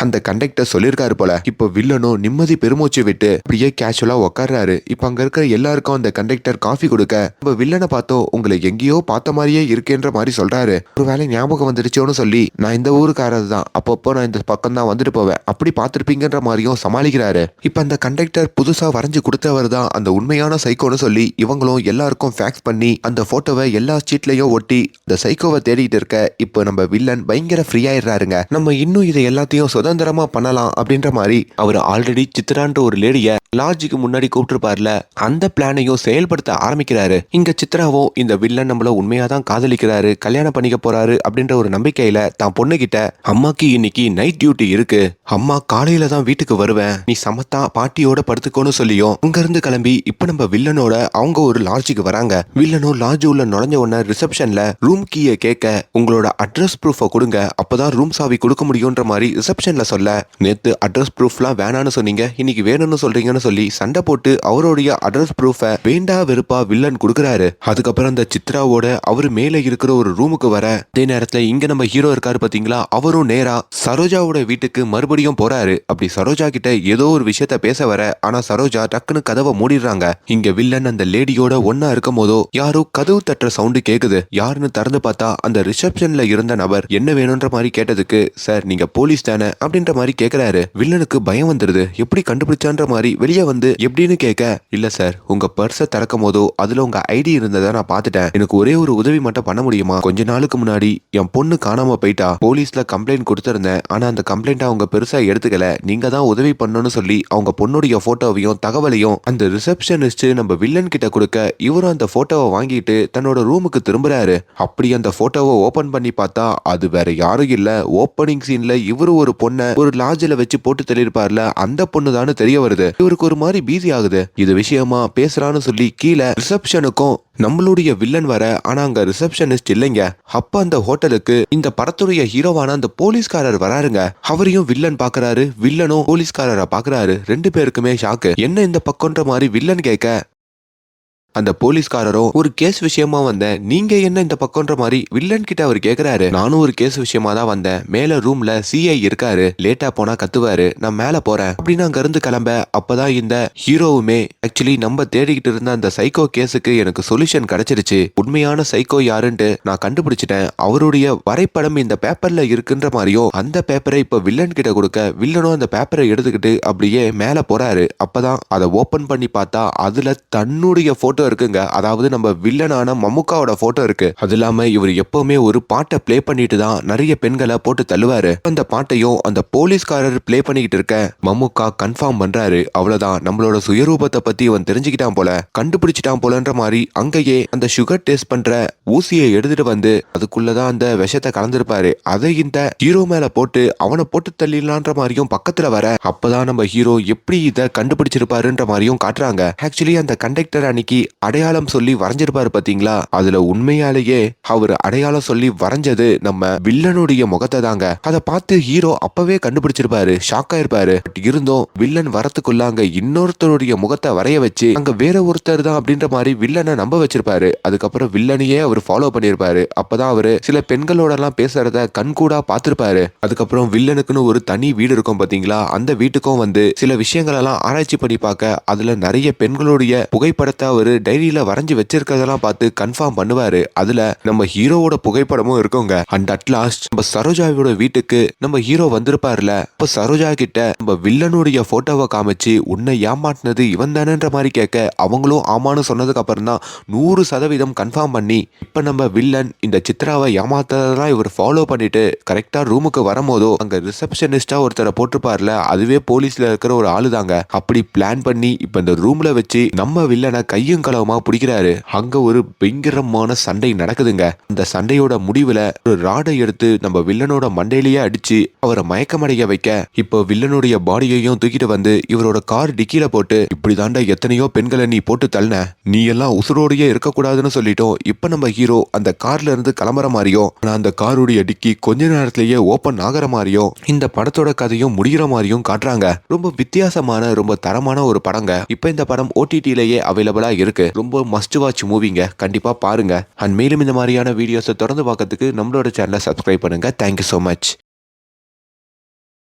அந்த கண்டக்டர் சொல்லியிருக்காரு போல. இப்ப வில்லனும் நிம்மதி பெருமூச்சு விட்டு அப்படியே கேஷுவலா உட்கார்றாரு. இப்ப அங்க இருக்கிற எல்லாருக்கும் அந்த கண்டக்டர் காஃபி கொடுக்க நம்ம வில்லனை பார்த்தோம் உங்களை எங்கேயோ பார்த்த மாதிரியே இருக்கேன்ற மாதிரி சொல்றாரு. ஒரு வேலை ஞாபகம் வந்துருச்சோன்னு சொல்லி நான் இந்த ஊருக்காரது தான், அப்பப்போ நான் இந்த பக்கம் தான் வந்துட்டு போவேன், அப்படி பார்த்திருப்பீங்கன்ற மாதிரியும் சமாளிக்கிறாரு. இப்ப அந்த கண்டக்டர் புதுசா வரைஞ்சு கொடுத்தவர் தான் அந்த உண்மையான சைக்கோன்னு சொல்லி இவங்களும் எல்லாருக்கும் ஃபேக்ஸ் பண்ணி அந்த போட்டோவை எல்லா சீட்லயும் ஒட்டி அந்த சைக்கோவை தேடிட்டு இருக்க இப்ப நம்ம வில்லன் பயங்கர ஃப்ரீ ஆயிடுறாருங்க. நம்ம இன்னும் இதை எல்லாத்தையும் சுதந்திரமா பண்ணலாம் அப்படின்ற மாதிரி அவர் ஆல்ரெடி சித்ரான்ற ஒரு லேடிய லாட்ஜுக்கு முன்னாடி கூப்பிட்டுருப்பார்ல, அந்த பிளானையும் செயல்படுத்த ஆரம்பிக்கிறாரு. இங்க சித்ராவும் இந்த வில்லன் நம்மள உண்மையா தான் காதலிக்கிறாரு, கல்யாணம் பண்ணிக்க போறாரு அப்படின்ற ஒரு நம்பிக்கையில தான் பொண்ணு கிட்ட அம்மாக்கு இன்னைக்கு நைட் டியூட்டி இருக்கு, அம்மா காலையில தான் வீட்டுக்கு வருவேன், நீ சமத்தா பாட்டியோட படுத்துக்கோன்னு சொல்லியும் அங்க இருந்து கிளம்பி இப்ப நம்ம வில்லனோட அவங்க ஒரு லாட்ஜுக்கு வராங்க. வில்லனும் லாட்ஜ் உள்ள நுழைஞ்ச உடனே ரிசப்ஷன்ல ரூம் கீயை கேட்க உங்களோட அட்ரஸ் ப்ரூஃபை கொடுங்க அப்பதான் ரூம் சாவி கொடுக்க முடியும்ன்ற மாதிரி ரிசப்ஷன்ல சொல்ல, நேத்து அட்ரஸ் ப்ரூஃப்லாம் வேணான்னு சொன்னீங்க, இன்னைக்கு வேணும்னு சொல்றீங்கன்னு சொல்லி சண்டை போட்டு அவருடைய அட்ரஸ் ப்ரூஃபை வேண்டா வெறுப்பா வில்லன் கொடுக்கறாரு. அதுக்கப்புறம் அந்த சித்ராவோட அவரு மேல இருக்கிற ஒரு ரூமுக்கு வர, அதே நேரத்துல இங்க நம்ம ஹீரோ இருக்காரு பாத்தீங்களா, அவரும் நேரா சரோஜாவோட வீட்டுக்கு மறுபடியும் போறாரு. அப்படி சரோஜா கிட்ட ஏதோ ஒரு விஷயத்த பேச வர, ஆனா சரோஜா டக்குன்னு கதவை மூடிடுறாங்க. இங்க வில்லன் அந்த லேடியோட ஒன்னா இருக்கும் போதோ யாரோ கதவு தட்டுற சவுண்டு கேக்குது. யாருன்னு திறந்து பார்த்தா அந்த ரிசப்ஷன்ல இருந்த நபர் என்ன வேணும்ன்ற மாதிரி கேட்டதுக்கு, சார் நீங்க போலீஸ் தானே அப்படின்ற மாதிரி கேக்குறாரு. வில்லனுக்கு பயம் வந்துருது. எப்படி கண்டுபிடிச்சான்ற மாதிரி வெளியே வந்து எப்படின்னு கேட்க, இல்ல சார் உங்க பர்ஸை திறக்கும் போதோ அதுல உங்க ஐடி இருந்ததை நான் பார்த்துட்டேன், எனக்கு ஒரே ஒரு உதவி மட்டும் பண்ண முடியுமா, கொஞ்ச நாளுக்கு முன்னாடி என் பொண்ணு காணாம போயிட்டா, போலீஸ்ல கம்ப்ளைண்ட் கொடுத்திருந்தேன், ஆனா அந்த கம்ப்ளைண்ட் அவங்க பெருசா எடுத்துக்கல, நீங்க தான் உதவி பண்ணணும்னு சொல்லி அவங்க பொண்ணுடைய போட்டோவையும் தகவலையும் அந்த ரிசப்ஷனிஸ்ட் நம்ம வில்லன் கிட்ட கொடுக்க, இவரும் அந்த போட்டோவை வாங்கிட்டு தன்னோட ரூமுக்கு திரும்புறாரு. அப்படி அந்த போட்டோவை ஓபன் பண்ணி பார்த்தா அது வேற யாரும் இல்ல, ஓப்பனிங் சீன்ல இவரு ஒரு பொண்ணை ஒரு லாட்ஜில் வச்சு போட்டு தள்ளியிருப்பார்ல அந்த பொண்ணு தானு தெரிய வருது. இவருக்கு ஒரு மாதிரி பீதி ஆகுது. இது விஷயமா பேசுறான்னு சொல்லி கீழே ரிசப்ஷனுக்கும் நம்மளுடைய வில்லன் வர, ஆனா அங்க ரிசப்ஷனிஸ்ட் இல்லைங்க. அப்ப அந்த ஹோட்டலுக்கு இந்த படத்துடைய ஹீரோவான அந்த போலீஸ்காரர் வராருங்க. அவரையும் வில்லன் பாக்குறாரு, வில்லனும் போலீஸ்காரரை பாக்குறாரு. ரெண்டு பேருக்குமே ஷாக்கு. என்ன இந்த பக்கம்ன்ற மாதிரி வில்லன் கேட்க, அந்த போலீஸ்காரரும் ஒரு கேஸ் விஷயமா வந்தேன், நீங்க என்ன இந்த பக்கம்ன்ற மாதிரி வில்லன் கிட்ட அவர் கேக்குறாரு. நானும் ஒரு கேஸ் விஷயமா தான் வந்தேன், மேல ரூம்ல சிஐ இருக்காரு, லேட்டா போனா கத்துவாரு, நான் மேல போறேன் அப்படின்னு அங்க இருந்து கிளம்ப. அப்பதான் இந்த ஹீரோவுமே ஆக்சுவலி நம்ம தேடிக்கிட்டு இருந்த அந்த சைக்கோ கேஸுக்கு எனக்கு சொல்யூஷன் கிடைச்சிருச்சு, உண்மையான சைக்கோ யாருன்ட்டு நான் கண்டுபிடிச்சிட்டேன், அவருடைய வரைபடம் இந்த பேப்பர்ல இருக்குன்ற மாதிரியும் அந்த பேப்பரை இப்ப வில்லன் கிட்ட கொடுக்க, வில்லனும் அந்த பேப்பரை எடுத்துக்கிட்டு அப்படியே மேல போறாரு. அப்பதான் அதை ஓபன் பண்ணி பார்த்தா அதுல தன்னுடைய போட்டோ இருக்குங்க. அதாவது நம்ம வில்லனான மம்முக்காவோட போட்டோ இருக்கு. அது இல்லாம இவர் எப்பவுமே ஒரு பாட்டை பிளே பண்ணிட்டு தான் நிறைய பெண்களை போட்டு தள்ளுவாரு. அந்த பாட்டையும் அந்த போலீஸ்காரர் பிளே பண்ணிக்கிட்டு இருக்க மம்முக்கா கன்ஃபார்ம் பண்றாரு. அவ்வளவுதான், நம்மளோட சுயரூபத்தை பத்தி அவன் தெரிஞ்சுக்கிட்டான் போல, கண்டுபிடிச்சிட்டான் போலன்ற மாதிரி அங்கேயே அந்த சுகர் டெஸ்ட் பண்ற ஊசியை எடுத்துட்டு வந்து அதுக்குள்ளதான் அந்த விஷத்தை கலந்திருப்பாரு. அதை இந்த ஹீரோ மேல போட்டு அவனை போட்டு தள்ளிடலான்ற மாதிரியும் பக்கத்துல வர, அப்பதான் நம்ம ஹீரோ எப்படி இதை கண்டுபிடிச்சிருப்பாருன்ற மாதிரியும் காட்டுறாங்க. ஆக்சுவலி அந்த கண்டக்டர் அன்னைக்கு அடையாளம் சொல்லி வரைஞ்சிருப்பாரு பாத்தீங்களா, அதுல உண்மையாலேயே அவர் அடையாளம் சொல்லி வரைஞ்சது நம்ம வில்லனுடைய முகத்தை தாங்க. அதை பார்த்து ஹீரோ அப்பவே கண்டுபிடிச்சிருப்பாரு, ஷாக் ஆயிருப்பாரு. இருந்தும் வில்லன் வரத்துக்குள்ள அங்க இன்னொருத்தருடைய முகத்தை வரைய வச்சு அங்க வேற ஒருத்தர் தான் அப்படின்ற மாதிரி வில்லனை நம்ப வச்சிருப்பாரு. அதுக்கப்புறம் வில்லனையே அவர் ஃபாலோ பண்ணிருப்பாரு. அப்பதான் அவரு சில பெண்களோட எல்லாம் பேசுறத கண்கூடா பார்த்திருப்பாரு. அதுக்கப்புறம் வில்லனுக்குன்னு ஒரு தனி வீடு இருக்கும் பாத்தீங்களா, அந்த வீட்டுக்கும் வந்து சில விஷயங்கள் எல்லாம் ஆராய்ச்சி பண்ணி பார்க்க, அதுல நிறைய பெண்களுடைய புகைப்படத்தை அவரு டைரியில வரைஞ்சு வச்சிருக்கிறதெல்லாம் பார்த்து கன்ஃபார்ம் பண்ணுவாரு. அதுல நம்ம ஹீரோவோட புகைப்படமும் இருக்குங்க. அண்ட் அட்லாஸ்ட் நம்ம சரோஜாவோட வீட்டுக்கு நம்ம ஹீரோ வந்திருப்பாருல, இப்ப சரோஜா கிட்ட நம்ம வில்லனுடைய போட்டோவை காமிச்சு உன்னை ஏமாட்டினது இவன் தானேன்ற மாதிரி கேட்க, அவங்களும் ஆமான்னு சொன்னதுக்கு அப்புறம் தான் 100% கன்ஃபார்ம் பண்ணி இப்ப நம்ம வில்லன் இந்த சித்ராவை ஏமாத்ததெல்லாம் இவர் ஃபாலோ பண்ணிட்டு கரெக்டா ரூமுக்கு வரும்போதோ அங்க ரிசப்ஷனிஸ்டா ஒருத்தரை போட்டிருப்பார்ல, அதுவே போலீஸ்ல இருக்கிற ஒரு ஆளு தாங்க. அப்படி பிளான் பண்ணி இப்ப இந்த ரூம்ல வச்சு நம்ம வில்லனை கையும் கலவமா பிடிக்கிறாரு. அங்க ஒரு பயங்கரமான சண்டை நடக்குதுங்க. அந்த சண்டையோட முடிவுல ஒரு ராடை எடுத்து நம்ம வில்லனோட மண்டையிலேயே அடிச்சு அவரை மயக்கமடைய வைக்க, இப்போ வில்லனுடைய பாடியையும் தூக்கிட்டு வந்து இவரோட கார் டிக்கில போட்டு, இப்படி தாண்டா எத்தனையோ பெண்களை நீ போட்டு தள்ளின, நீ எல்லாம் உசுரோடையே இருக்கக்கூடாதுன்னு சொல்லிட்டோம். இப்ப நம்ம ஹீரோ அந்த கார்ல இருந்து கிளம்புற மாதிரியும், ஆனா அந்த காருடைய டிக்கி கொஞ்ச நேரத்திலேயே ஓபன் ஆகிற மாதிரியும் இந்த படத்தோட கதையும் முடிகிற மாதிரியும் காட்டுறாங்க. ரொம்ப வித்தியாசமான ரொம்ப தரமான ஒரு படங்க. இப்ப இந்த படம் ஓடிடிலேயே அவைலபிளா இருக்கு. ரொம்ப மஸ்ட் வாட்ச் மூவிங்க. கண்டிப்பா பாருங்க. அண்ட் மேலும் இந்த மாதிரியான வீடியோஸை தொடர்ந்து பார்க்கறதுக்கு நம்மளோட சேனலை சப்ஸ்கிரைப் பண்ணுங்க. Thank you so much.